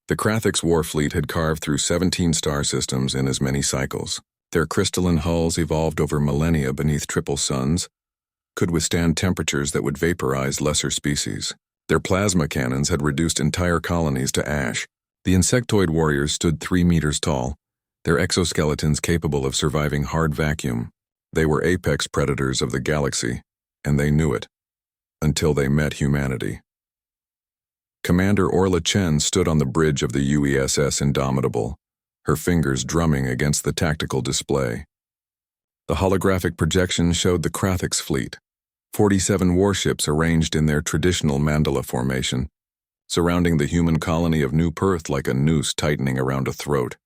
The Krathix war fleet had carved through 17 star systems in as many cycles. Their crystalline hulls, evolved over millennia beneath triple suns, could withstand temperatures that would vaporize lesser species. Their plasma cannons had reduced entire colonies to ash. The insectoid warriors stood 3 meters tall, their exoskeletons capable of surviving hard vacuum. They were apex predators of the galaxy, and they knew it, until they met humanity. Commander Orla Chen stood on the bridge of the UESS Indomitable, her fingers drumming against the tactical display. The holographic projection showed the Krathix fleet, 47 warships arranged in their traditional mandala formation, surrounding the human colony of New Perth like a noose tightening around a throat.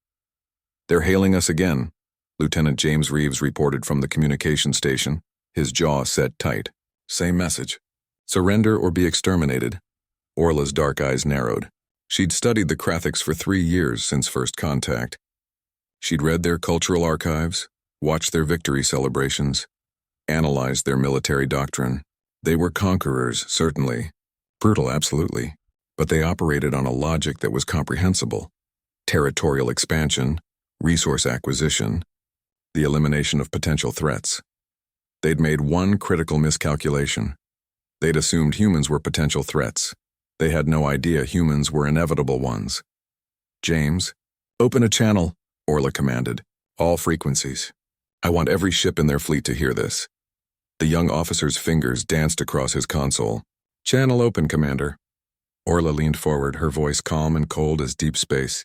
"They're hailing us again," Lieutenant James Reeves reported from the communication station, his jaw set tight. "Same message. Surrender or be exterminated." Orla's dark eyes narrowed. She'd studied the Krathix for 3 years since first contact. She'd read their cultural archives, watched their victory celebrations, analyzed their military doctrine. They were conquerors, certainly. Brutal, absolutely. But they operated on a logic that was comprehensible. Territorial expansion, resource acquisition, the elimination of potential threats. They'd made one critical miscalculation. They'd assumed humans were potential threats. They had no idea humans were inevitable ones. "James, open a channel," Orla commanded. "All frequencies. I want every ship in their fleet to hear this." The young officer's fingers danced across his console. "Channel open, Commander." Orla leaned forward, her voice calm and cold as deep space.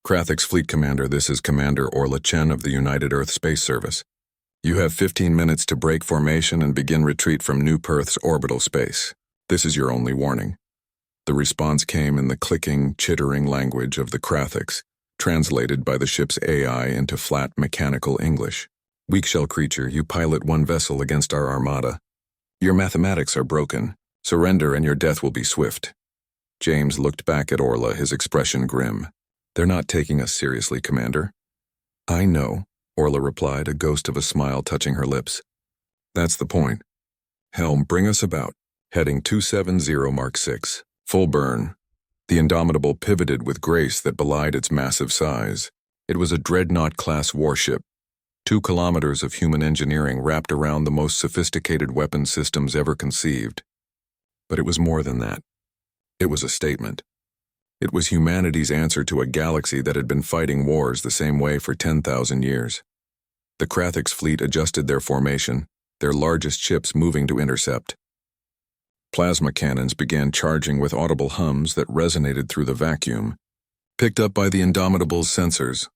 "Krathix Fleet Commander, this is Commander Orla Chen of the United Earth Space Service. You have 15 minutes to break formation and begin retreat from New Perth's orbital space. This is your only warning." The response came in the clicking, chittering language of the Krathix, translated by the ship's AI into flat mechanical English. "Weak shell creature, you pilot one vessel against our armada. Your mathematics are broken. Surrender and your death will be swift." James looked back at Orla, his expression grim. "They're not taking us seriously, Commander." "I know," Orla replied, a ghost of a smile touching her lips. "That's the point. Helm, bring us about." Heading 270 Mark 6. Full burn. The Indomitable pivoted with grace that belied its massive size. It was a dreadnought-class warship, 2 kilometers of human engineering wrapped around the most sophisticated weapon systems ever conceived. But it was more than that. It was a statement. It was humanity's answer to a galaxy that had been fighting wars the same way for 10,000 years. The Krathix fleet adjusted their formation, their largest ships moving to intercept. Plasma cannons began charging with audible hums that resonated through the vacuum, picked up by the Indomitable's sensors.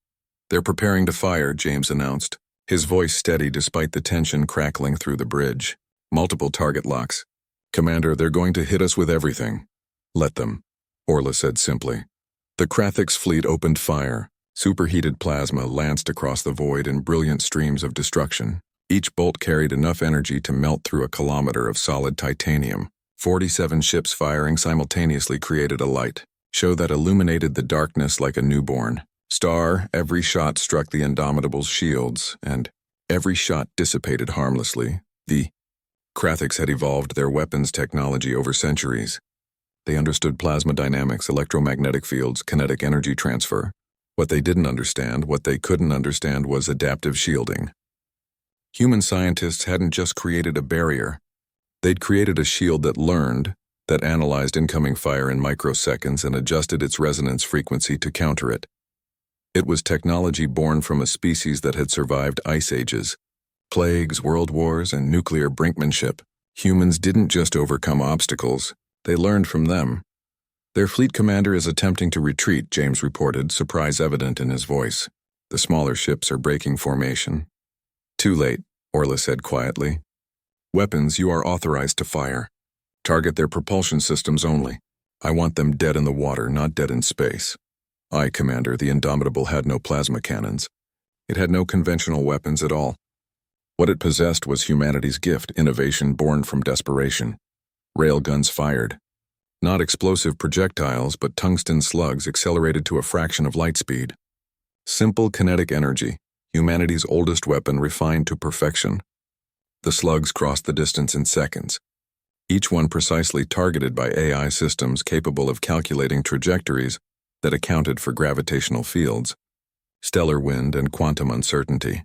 "They're preparing to fire," James announced, his voice steady despite the tension crackling through the bridge. "Multiple target locks. Commander, they're going to hit us with everything." "Let them," Orla said simply. The Krathix fleet opened fire. Superheated plasma lanced across the void in brilliant streams of destruction. Each bolt carried enough energy to melt through a kilometer of solid titanium. 47 ships firing simultaneously created a light, show that illuminated the darkness like a newborn star. Every shot struck the Indomitable's shields, and every shot dissipated harmlessly. The Krathix had evolved their weapons technology over centuries. They understood plasma dynamics, electromagnetic fields, kinetic energy transfer. What they didn't understand, what they couldn't understand, was adaptive shielding. Human scientists hadn't just created a barrier. They'd created a shield that learned, that analyzed incoming fire in microseconds and adjusted its resonance frequency to counter it. It was technology born from a species that had survived ice ages, plagues, world wars, and nuclear brinkmanship. Humans didn't just overcome obstacles, they learned from them. "Their fleet commander is attempting to retreat," James reported, surprise evident in his voice. "The smaller ships are breaking formation." "Too late," Orla said quietly. "Weapons you are authorized to fire. Target their propulsion systems only. I want them dead in the water, not dead in space." "Aye, Commander." The Indomitable had no plasma cannons. It had no conventional weapons at all. What it possessed was humanity's gift, innovation born from desperation. Railguns fired. Not explosive projectiles, but tungsten slugs accelerated to a fraction of light speed. Simple kinetic energy, humanity's oldest weapon refined to perfection. The slugs crossed the distance in seconds, each one precisely targeted by AI systems capable of calculating trajectories that accounted for gravitational fields, stellar wind, and quantum uncertainty.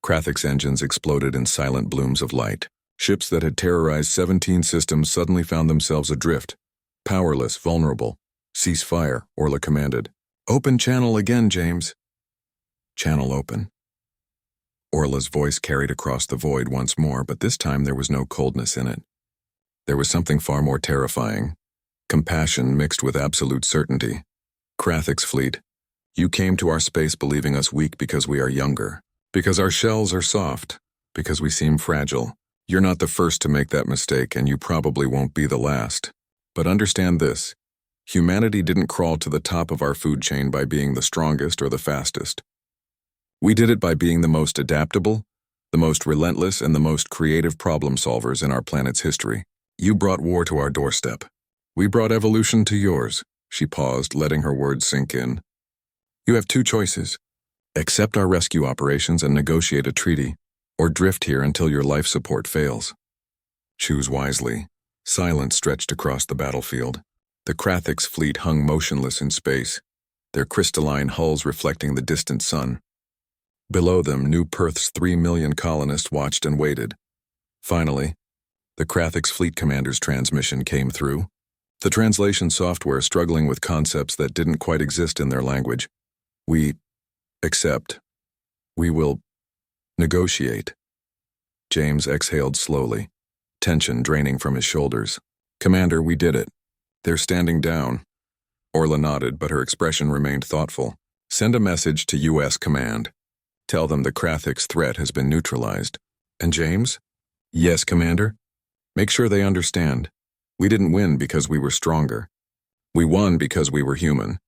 Krathik's engines exploded in silent blooms of light. Ships that had terrorized 17 systems suddenly found themselves adrift, powerless, vulnerable. "Cease fire," Orla commanded. "Open channel again, James." Channel open. Orla's voice carried across the void once more, but this time there was no coldness in it. There was something far more terrifying. Compassion mixed with absolute certainty. "Krathik's fleet, you came to our space believing us weak because we are younger, because our shells are soft, because we seem fragile. You're not the first to make that mistake, and you probably won't be the last. But understand this. Humanity didn't crawl to the top of our food chain by being the strongest or the fastest. We did it by being the most adaptable, the most relentless, and the most creative problem solvers in our planet's history. You brought war to our doorstep. We brought evolution to yours." She paused, letting her words sink in. "You have two choices. Accept our rescue operations and negotiate a treaty, or drift here until your life support fails. Choose wisely." Silence stretched across the battlefield. The Krathik's fleet hung motionless in space, their crystalline hulls reflecting the distant sun. Below them, New Perth's 3 million colonists watched and waited. Finally, the Krathik's fleet commander's transmission came through, the translation software struggling with concepts that didn't quite exist in their language. "We accept. We will negotiate." James exhaled slowly, tension draining from his shoulders. "Commander, we did it. They're standing down." Orla nodded, but her expression remained thoughtful. "Send a message to U.S. Command. Tell them the Krathik's threat has been neutralized." "And James?" "Yes, Commander. Make sure they understand. We didn't win because we were stronger. We won because we were human.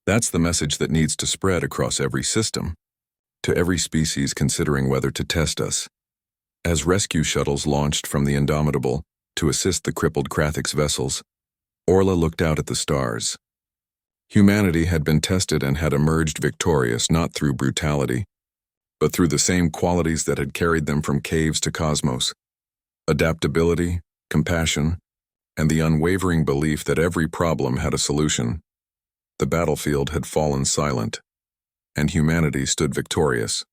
That's the message that needs to spread across every system, to every species considering whether to test us." As rescue shuttles launched from the Indomitable to assist the crippled Krathik's vessels, Orla looked out at the stars. Humanity had been tested and had emerged victorious not through brutality, but through the same qualities that had carried them from caves to cosmos: adaptability, compassion, and the unwavering belief that every problem had a solution. The battlefield had fallen silent, and humanity stood victorious.